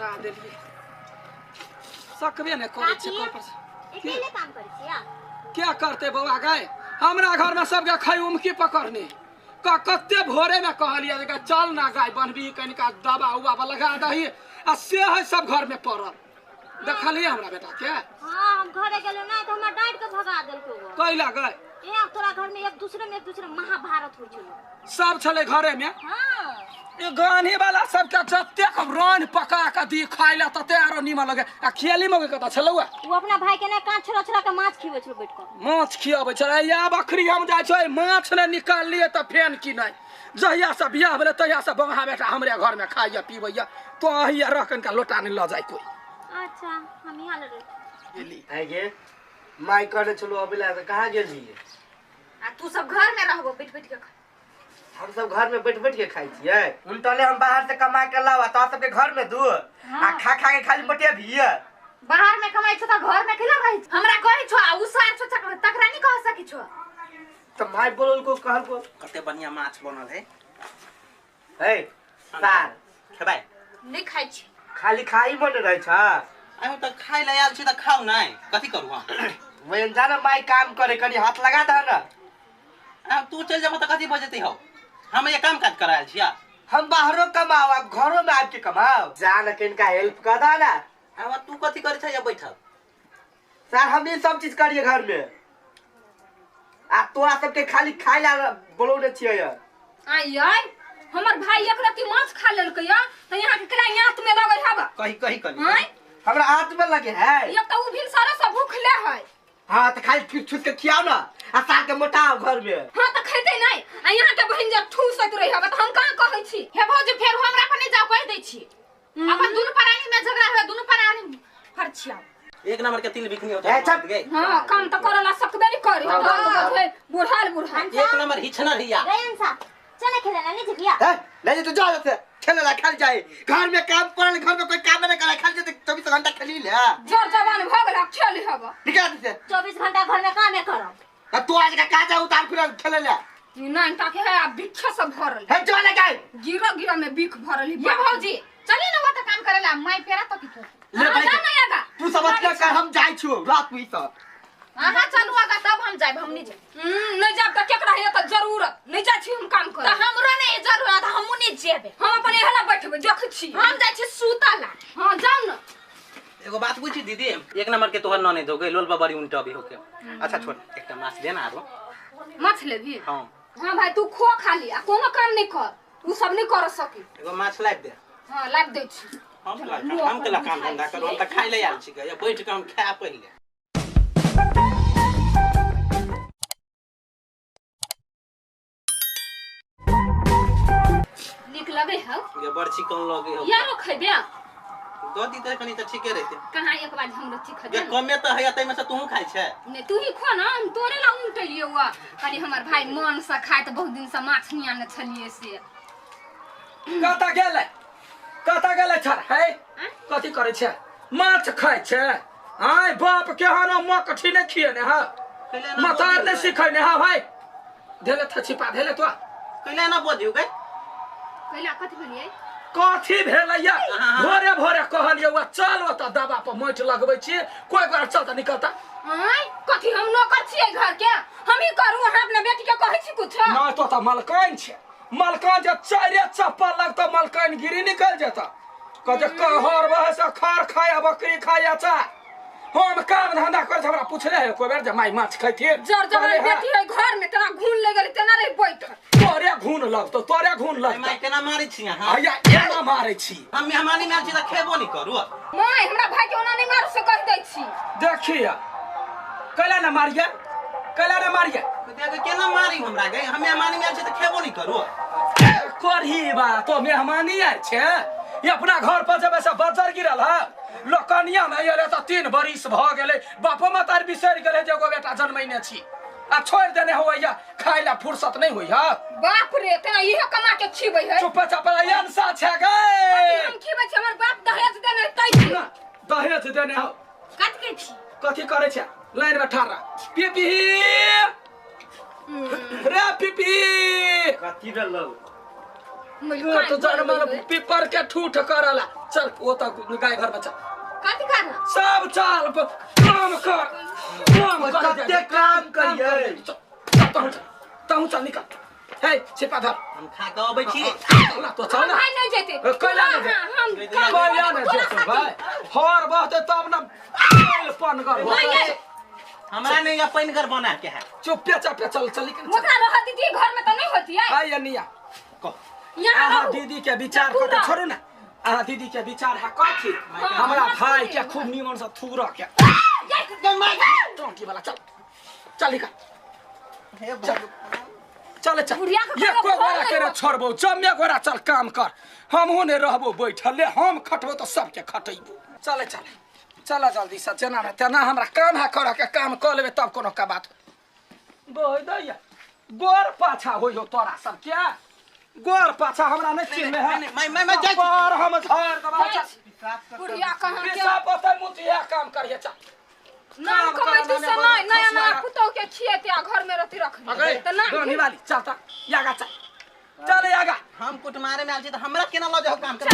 लगा देलिए सकबे ने करे छे पर अकेले काम करे छिया क्या करते बउआ गए हमरा घर में सब खाई उमकी पकड़ने कत्ते भोरे में कहलिए जे चल ना गाय बनबी कनिका दवा उवा लगा दही आ से है सब घर में पड़ल देखलिए हमरा बेटा के हां हम घरे गेलो ना त हमरा डांट के भगा देलको कैला गए एक तोरा घर में एक दूसरे महाभारत होय छलो सब छले घरे में हां ये गानी वाला सब के जत्ते रान पका के दी खाइला तते आरो नीमा लगे आ खेली मगे कत छलौआ वो अपना भाई के ना कान छोरा के माछ खिबै छलो बैठ के माछ खियाबै छले या बकरी हम जाय छै माछ ने निकाल लिए त फेन की नै जहिया से बियाह भेले तहिया से बंगा बेटा हमरे घर में खाइया पीबैया तो अहिया रखन का लोटा नहीं ल जाय कोई अच्छा हम यहां ले गेली आइ गे माई करे छलो अबेला से कहां गेल जी आ तू सब घर में रहबो बैठ बैठ के हम सब घर में बैठ बैठ के खाई छियै उल्टले हम बाहर से कमा के लावा तो सब के घर में दू आ खा खा के खाली मटिया भीए बाहर में कमाई छ त घर में केला रही हमरा कहै छ आ उसार छ तकरा नहीं कह सकी छ तो माई बोलल को कहल को कते बढ़िया माछ बनल है हे सार खेबाई नहीं खाई छी खाली खाई मन रहे छ आइ त खाइ ल आयल छी त खाऊ नै कथि करू हम वैन जाना माई काम करे कनी हाथ लगा द ना अब तू चल जाबो त कथि बजते हो हम ये काम काज करायल छिया हम बाहरो कमाओ अब घरों में आके कमाओ जान किनका हेल्प कर दा ना अब तू कथि करे छ या बैठल सर हम ये सब चीज करिए घर में आ तोरा सबके खाली खाइ ला बोलौने छियै आई हमर भाई एक रति माछ खा लेलकै या त यहां के केला हाथ में लगै हबा कहि कहि कनि हमरा हाथ में लगे है एक त उ भिन सारा सब भूखले है हां त खाली छुट के खियाओ ना आ साग के मोटाओ घर में हां त खैते नहीं आ यहां के बहिन जे ठूसत रही हबा त हम कहां कहै छी हे भौजी फेर हमरा पर नहीं जा कह दै छी अपन दुनु प्राणी में झगड़ा है दुनु प्राणी फरछिया एक नंबर के तिल बिखनी होता है हां काम त करला सकबे नहीं करी बुढ़ाल एक नंबर हिचना रिया गयन सा चले खेले ना नहीं जिया है नहीं तो जाओ से खेले ला खेल जाए घर में काम पड़ल घर में कोई काम नहीं करे खाली जे 24 घंटा खेली ले जोर जवान भ गेला खेली हबा निकाल दे 24 घंटा घर में काम करब अब तू आज का काजा उतार फिर खेले ले नहीं ताकि है बिच्छा सब भरल है जो लगा गिरा गिरा में बिख भरल है भौजी चली ना वो त काम करेला माई फेरा त की ले भाई नहीं आगा तू समझ के कर हम जाई छु रात में तो हां चलू आगा तब हम जाब हम नहीं जे नहीं जाब त केकरा है त जरूरत नहीं जा छी हम काम कर त हमरो नहीं जरूरत हम नहीं जेबे हम अपन एहला बैठबे देख छी हम जाय छी सुताला हां जाऊ ना एगो बात पूछी दीदी एक नंबर के तोहर नने दोगे लोल बड़ी उल्टा भी होके अच्छा छोड़ एकटा माछ देना आरो माछ लेबी हां हां भाई तू खो खाली आ कोनो काम नहीं कर तू सब नहीं कर सकी एगो माछ लाइब दे हां लाइब दे छी हम केला काम धंधा करू हम त खाइ ले आयल छी या बैठ के हम खा पहिले निक लगे है ये बड़ची कौन लगे हो यारो खैबे दो दी त कनी त ठीके रहते कहां एक बार हम रची खा ये कमे त है तै में से तू खाइ छै ने तू ही खो ना हम तोरे ला उल्टलिए हुआ कनी हमर भाई मन से खाय त बहुत दिन से माछ निया न छलिए से कता गेले छर है कथि करे छै माछ खाय छै आय बाप के हानो मकठी ने खिए ने हा मतार ने सिखाय ने हा भाई धेले त छिपा धेले तो कैला ना बोदिउ गए कैला कथि भेलिए कथि भेलैया भोरे भोरे कहलिए वा चलो त दबा पर माछ लगबै छी कोई बार चल त निकलता आय कथि हम नौकर छियै घर के हम ही करू हम अपने बेटी के कहै छी कुछ ना तो त मलकान छै मलकान जे चारे चप्पल लगता मलकान गिरी निकल जाता कजे कहर बहस खार खाया बकरी खाया चा हम काम धंधा कर हमरा पूछले है कोई बार जे माई माछ खैथे जर जवान बेटी है घर में तेरा घून ले गेल तेना रे बैठ तोरे घून लगतो तोरे घून लगतो माई केना मारै छी हां आया एना मारै छी हम मेहमानी में आल छी त खेबो नहीं करू माई हमरा भाई के ओना नहीं मार से कह दै छी देखिया कैला ना मारिया देख केना मारी हमरा गए हम मेहमानी में आल छी त खेबो नहीं करू करही बा तो मेहमानी आय छे ये अपना घर पर जब ऐसा बजर गिरल है लोकनिया में एले त 3 बरिस भ गेले बापो मातार बिसर गेले जे गो बेटा जन्मैने छी आ छोड़ देने होइया खाइला फुर्सत नहीं होइया बाप रे तेना इहे कमा के खीबै है चुप चाप अंसा छे गए हम खीबै छी हमर बाप दहेज देने तै दहेज देने हो कत के छी कथि करे छे लाइन में ठाड़ा पीपी रे पीपी कथि भेल तो जन्म पीपर के ठूठ करला चल वो तक गाय घर में चल कथी करना सब चल काम कर कते काम करिए तहु चल निकल हे छिपा धर हम खा के अबै छी तो चल ना भाई नहीं जेते कैला नहीं हम कैला नहीं जेते भाई हर बहते तब ना पन कर हमरा नहीं या पैन कर बना के है चुप चाप चल चल के मुकरा रह दीदी घर में तो नहीं होती है आई अनिया कह यहाँ दीदी के विचार को छोड़ू ना दीदी के विचार है कथी हमरा भाई के खूब निमन से थूर के टोंकी वाला चल चल निकल चल चल ये को गोरा के छोड़बो जम्मे गोरा चल काम कर हमहु ने रहबो बैठल हम खटबो तो सबके खटैबो चल चल चल जल्दी से जना ना तना हमरा काम है कर के काम कर लेबे तब कोनो का बात बोय दैया गोर पाछा होइयो तोरा सब क्या गोर पाछा हमरा नहीं चिन्ह है मैं जाई पर हम झाड़ दबा चल बुढ़िया कहां के पेशा पता मुतिया काम करिए चल नाम कमाई तू से नहीं नया नया पुतौ के खिएते घर में रहती रख अगे त ना गोनी वाली चलता यागा चल चल यागा हम कुट मारे में आल छी त हमरा केना ल जाओ काम कर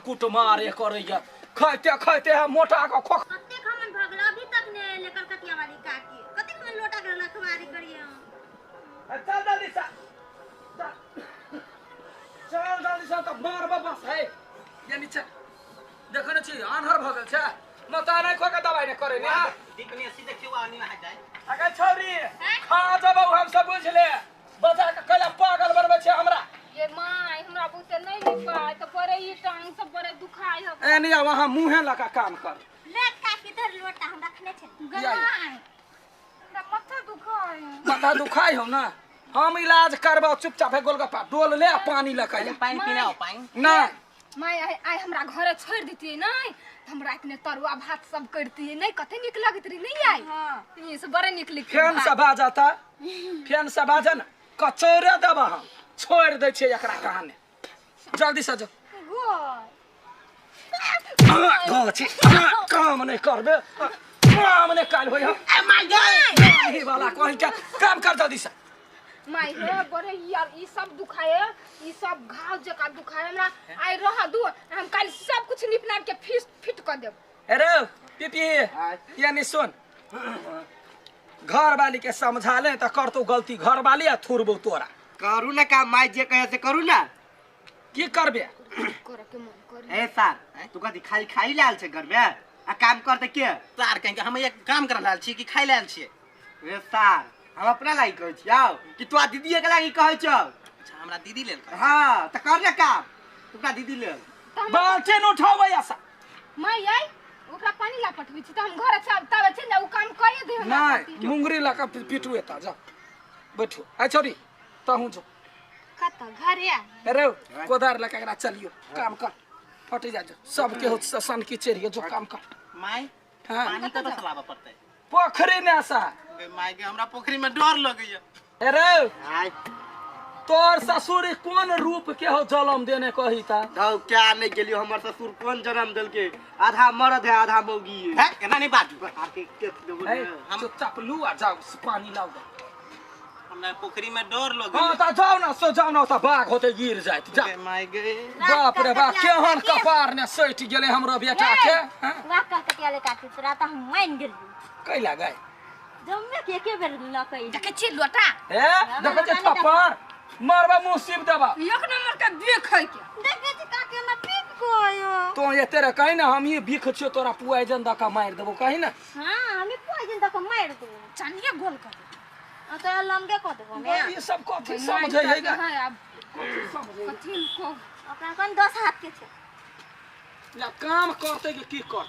कुट मारे करैया खाइते खाइते हम मोटा को खोख कते खमन भगला अभी तक ने ले कलकतिया वाली काकी कते खमन लोटा के रखवारी करिए हम चल जल्दी से चल जल्दी से तो मार बस है ये नीचे देखो न छी आन्हर भगल छ मता नहीं खोका दवाई ने करे ने दीपनी सीधे क्यों आनी में आ जाए अगे छोरी खा जब हम सब बुझ ले बजा के कला पागल बनबे छ हमरा ये माय हमरा बुते नहीं लिपाय तो परे ई टांग सब परे दुखाय हो एनिया वहां मुंहे लगा काम कर ले काकी धर लोटा हम रखले छे गलाय हमरा माथा दुखाय माथा दुखाई हो ना हम इलाज करबो चुपचाप है गोलगप्पा डोल ले पानी लगा पानी पीना हो पानी ना माय आई हमरा घरे छोड़ देती नहीं हमरा इतने तरुआ भात सब करती नहीं कते निक लगत रही नहीं आई हां ये से बड़े निक लिख फेन से बाजाता फेन से बाजा ना कचौरे देबा हम छोड़ दे छे एकरा कहां जल्दी से जो गो छी काम नहीं करबे काम नहीं काल होय हम माय वाला कोई क्या काम कर जल्दी से माय रे बड़े यार ई सब दुखाए ई सब घाव जका दुखाए हमरा आई रह दू हम काल सब कुछ निपनाट के फिट कर देब अरे पीपी ये नहीं सुन घर वाली के समझा ले तो कर तू गलती घर वाली आ थुरबो तोरा करू ना काम माई जे कहे से करू ना की करबे करे के मन करे ए सार तू कथी खाली खाई लाल छे घर में आ काम करते के तार कहीं हम एक काम कर लाल छी कि खाई लाल छी ए सार हम अपना लागी कहै छियौ कि तोरा दीदी के लागी कहै छौ अच्छा हमरा दीदी लेल कर हां त कर ना काम तोरा दीदी ले बाल्टी न उठावे ऐसा माय आई ओकरा पानी ला पठबी छी त हम घर सब तब छै ना उ काम करे दे नहीं मुंगरी लगा पिटू एता जा बैठो आ छोरी तहु जो कत घरे आ अरे कोदार लगा एकरा चलियो काम कर फटी जा सब के हो सन की चेरियो जो काम कर माई हां पानी तो चलाबा पड़तै पोखरी ने सा माई के हमरा पोखरी में डर लगैया अरे आय तोर ससुर कौन रूप के हो जन्म देने कही ता दौ क्या नहीं गेलियो हमर ससुर कोन जन्म देल के आधा मर्द है आधा मौगी है एना नहीं बात आके के देबो हम चुपचाप लू आ जाओ पानी लाओ दे हमरा पोखरी में डर लगैया हां ता जाओ ना सो जाओ ना ता बाघ होते गिर जात जा माई गे बाप रे बाप केहन कपार ने सट गेले हमरो बेटा के हां वाह कलकतिया ले काकी तोरा त हम मान गेली कैला गए जम्मे के बेर न कहि देखे छी लोटा ए देखो जे थप्पड़ मारबा मुंह सिप देबा एक नंबर के देखे के देखे छी काकी हम पीप कोयो तो ये तेरे कहीं ना हम ये बिख छियो तोरा पुआइजन द का मार देबो कहीं ना हां हम पोइजन तक मार दो चानिए गोल कर आ तो लंगे को देबो मैं ये सब कथी समझै है गा हां अब कथी को अपना कोन 10 हाथ के छे या काम करते कि की कर